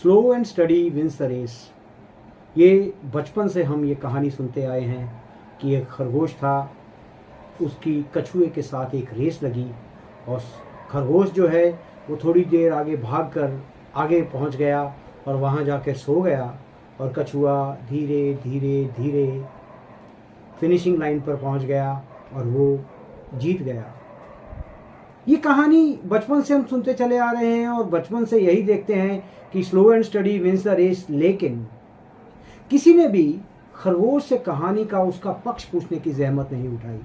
Slow and steady wins the race. ये बचपन से हम ये कहानी सुनते आए हैं कि एक खरगोश था, उसकी कछुए के साथ एक रेस लगी और खरगोश जो है वो थोड़ी देर आगे भागकर आगे पहुंच गया और वहां जाकर सो गया और कछुआ धीरे धीरे धीरे फिनिशिंग लाइन पर पहुंच गया और वो जीत गया। ये कहानी बचपन से हम सुनते चले आ रहे हैं और बचपन से यही देखते हैं कि slow and steady wins the race. लेकिन किसी ने भी खरगोश से कहानी का उसका पक्ष पूछने की जहमत नहीं उठाई।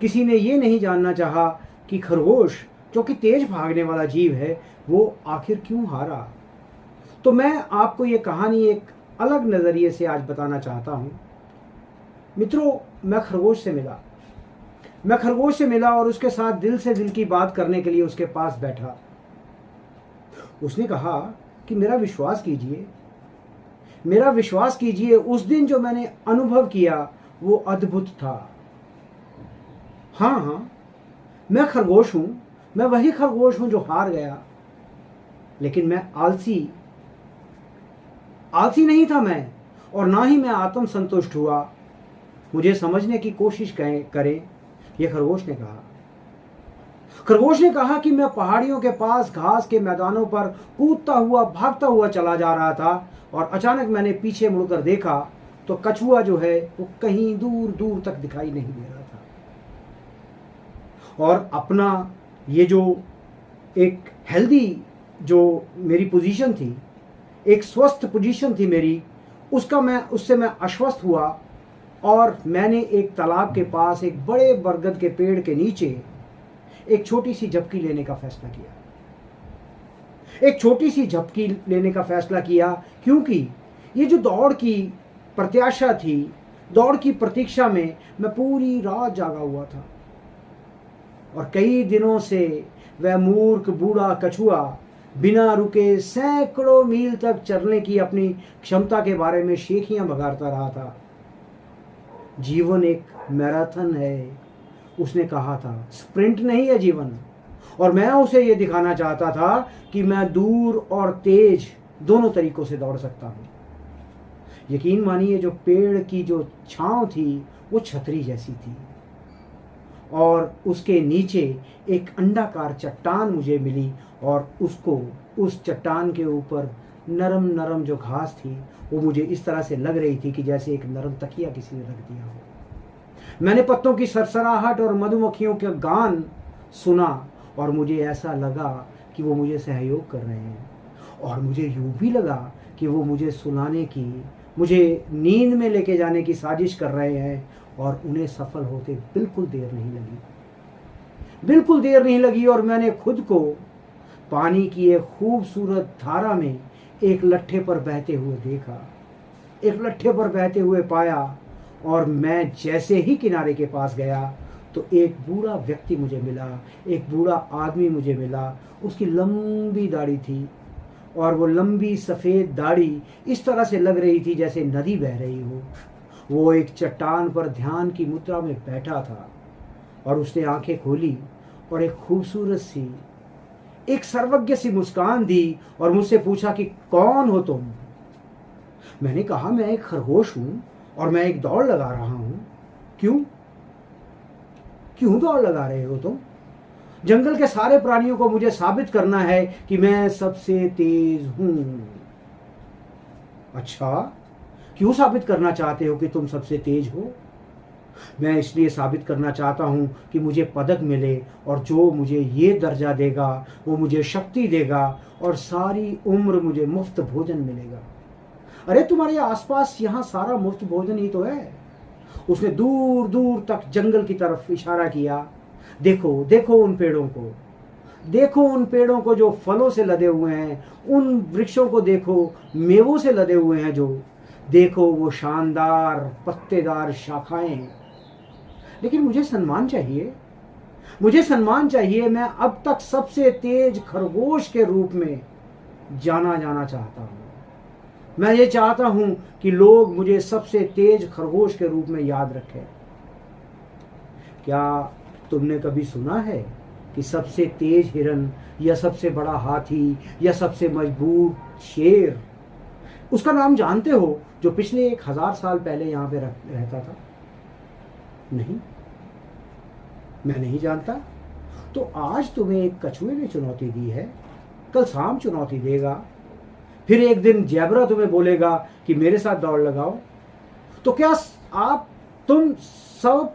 किसी ने ये नहीं जानना चाहा कि खरगोश जो कि तेज भागने वाला जीव है वो आखिर क्यों हारा। तो मैं आपको ये कहानी एक अलग नज़रिए से आज बताना चाहता हूँ। मित्रों, मैं खरगोश से मिला और उसके साथ दिल से दिल की बात करने के लिए उसके पास बैठा। उसने कहा कि मेरा विश्वास कीजिए, उस दिन जो मैंने अनुभव किया वो अद्भुत था। हाँ, मैं खरगोश हूं, मैं वही खरगोश हूं जो हार गया, लेकिन मैं आलसी नहीं था मैं, और ना ही मैं आत्म संतुष्ट हुआ। मुझे समझने की कोशिश करें, यह खरगोश ने कहा कि मैं पहाड़ियों के पास घास के मैदानों पर कूदता हुआ भागता हुआ चला जा रहा था और अचानक मैंने पीछे मुड़कर देखा तो कछुआ जो है वो कहीं दूर दूर तक दिखाई नहीं दे रहा था। और अपना ये जो एक हेल्दी जो मेरी पोजीशन थी, एक स्वस्थ पोजीशन थी मेरी, उससे मैं आश्वस्त हुआ और मैंने एक तालाब के पास एक बड़े बरगद के पेड़ के नीचे एक छोटी सी झपकी लेने का फैसला किया। क्योंकि ये जो दौड़ की प्रत्याशा थी, दौड़ की प्रतीक्षा में मैं पूरी रात जागा हुआ था और कई दिनों से वह मूर्ख बूढ़ा कछुआ बिना रुके सैकड़ों मील तक चलने की अपनी क्षमता के बारे में शेखियां बघारता रहा था। जीवन एक मैराथन है, उसने कहा था, स्प्रिंट नहीं है जीवन। और मैं उसे ये दिखाना चाहता था कि मैं दूर और तेज दोनों तरीकों से दौड़ सकता हूँ। यकीन मानिए, जो पेड़ की जो छांव थी वो छतरी जैसी थी और उसके नीचे एक अंडाकार चट्टान मुझे मिली और उस चट्टान के ऊपर नरम नरम जो घास थी वो मुझे इस तरह से लग रही थी कि जैसे एक नरम तकिया किसी ने रख दिया हो। मैंने पत्तों की सरसराहट और मधुमक्खियों का गान सुना और मुझे ऐसा लगा कि वो मुझे सहयोग कर रहे हैं और मुझे यूं भी लगा कि वो मुझे सुलाने की, मुझे नींद में लेके जाने की साजिश कर रहे हैं और उन्हें सफल होते बिल्कुल देर नहीं लगी और मैंने खुद को पानी की एक खूबसूरत धारा में एक लट्ठे पर बहते हुए पाया और मैं जैसे ही किनारे के पास गया तो एक बूढ़ा व्यक्ति मुझे मिला, एक बूढ़ा आदमी मुझे मिला। उसकी लंबी दाढ़ी थी और वो लंबी सफ़ेद दाढ़ी इस तरह से लग रही थी जैसे नदी बह रही हो। वो एक चट्टान पर ध्यान की मुद्रा में बैठा था और उसने आंखें खोली और एक खूबसूरत सी, एक सर्वज्ञ सी मुस्कान दी और मुझसे पूछा कि कौन हो तुम। मैंने कहा, मैं एक खरगोश हूं और मैं एक दौड़ लगा रहा हूं। क्यों दौड़ लगा रहे हो तुम? जंगल के सारे प्राणियों को मुझे साबित करना है कि मैं सबसे तेज हूं। अच्छा, क्यों साबित करना चाहते हो कि तुम सबसे तेज हो? मैं इसलिए साबित करना चाहता हूं कि मुझे पदक मिले और जो मुझे ये दर्जा देगा वो मुझे शक्ति देगा और सारी उम्र मुझे मुफ्त भोजन मिलेगा। अरे तुम्हारे आसपास यहाँ सारा मुफ्त भोजन ही तो है। उसने दूर दूर तक जंगल की तरफ इशारा किया। देखो उन पेड़ों को जो फलों से लदे हुए हैं, उन वृक्षों को देखो, मेवों से लदे हुए हैं जो, देखो वो शानदार पत्तेदार शाखाएं। लेकिन मुझे सम्मान चाहिए। मैं अब तक सबसे तेज खरगोश के रूप में जाना चाहता हूं। मैं ये चाहता हूं कि लोग मुझे सबसे तेज खरगोश के रूप में याद रखें। क्या तुमने कभी सुना है कि सबसे तेज हिरन या सबसे बड़ा हाथी या सबसे मजबूत शेर, उसका नाम जानते हो जो पिछले 1000 साल पहले यहाँ पे रहता था? नहीं, मैं नहीं जानता। तो आज तुम्हें एक कछुए ने चुनौती दी है, कल सांप चुनौती देगा, फिर एक दिन ज़ेब्रा तुम्हें बोलेगा कि मेरे साथ दौड़ लगाओ। तो क्या तुम सब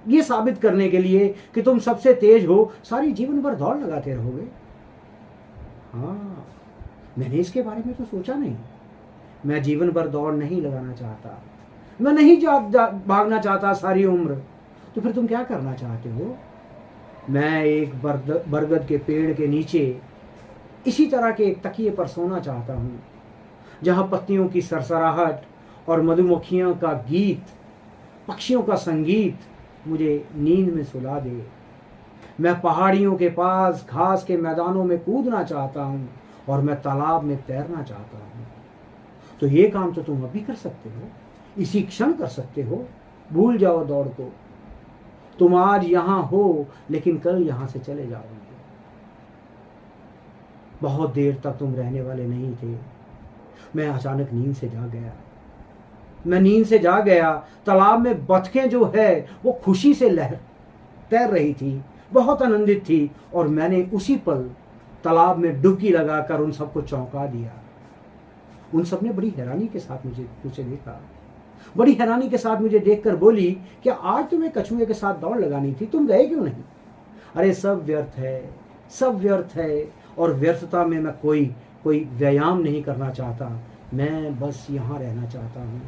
ये साबित करने के लिए कि तुम सबसे तेज हो सारी जीवन भर दौड़ लगाते रहोगे? हाँ, मैंने इसके बारे में तो सोचा नहीं। मैं जीवन भर दौड़ नहीं लगाना चाहता, मैं नहीं भागना चाहता सारी उम्र। तो फिर तुम क्या करना चाहते हो? मैं एक बरगद के पेड़ के नीचे इसी तरह के एक तकिए पर सोना चाहता हूँ, जहाँ पत्तियों की सरसराहट और मधुमक्खियों का गीत, पक्षियों का संगीत मुझे नींद में सुला दे। मैं पहाड़ियों के पास घास के मैदानों में कूदना चाहता हूँ और मैं तालाब में तैरना चाहता हूँ। तो ये काम तो तुम अभी कर सकते हो, इसी क्षण कर सकते हो। भूल जाओ दौड़ को। तुम आज यहाँ हो लेकिन कल यहाँ से चले जाओगे। बहुत देर तक तुम रहने वाले नहीं थे। मैं अचानक नींद से जाग गया। मैं नींद से जाग गया। तालाब में बतखें जो है वो खुशी से तैर रही थी, बहुत आनंदित थी, और मैंने उसी पल तालाब में डुबकी लगाकर उन सबको चौंका दिया। उन सब ने बड़ी हैरानी के साथ मुझे देखा, बड़ी हैरानी के साथ मुझे देखकर बोली, क्या आज तुम्हें कछुए के साथ दौड़ लगानी थी, तुम गए क्यों नहीं? अरे सब व्यर्थ है, सब व्यर्थ है, और व्यर्थता में मैं कोई व्यायाम नहीं करना चाहता। मैं बस यहाँ रहना चाहता हूँ,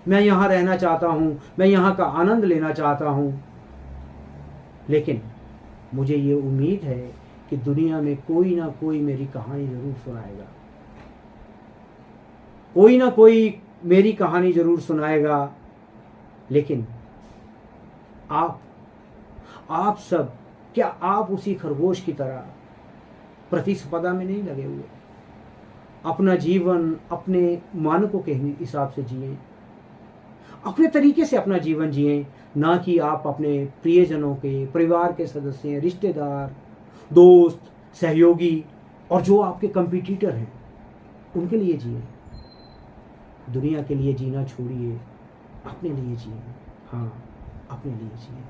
मैं यहाँ रहना चाहता हूँ, मैं यहाँ का आनंद लेना चाहता हूँ। लेकिन मुझे ये उम्मीद है कि दुनिया में कोई ना कोई मेरी कहानी जरूर सुनाएगा, कोई ना कोई मेरी कहानी जरूर सुनाएगा। लेकिन आप सब, क्या आप उसी खरगोश की तरह प्रतिस्पर्धा में नहीं लगे हुए? अपना जीवन अपने मानकों के हिसाब से जिए, अपने तरीके से अपना जीवन जिए, ना कि आप अपने प्रियजनों के, परिवार के सदस्य, रिश्तेदार, दोस्त, सहयोगी और जो आपके कंपटीटर हैं उनके लिए जिए। दुनिया के लिए जीना छोड़िए, अपने लिए जिए। हाँ, अपने लिए जिए।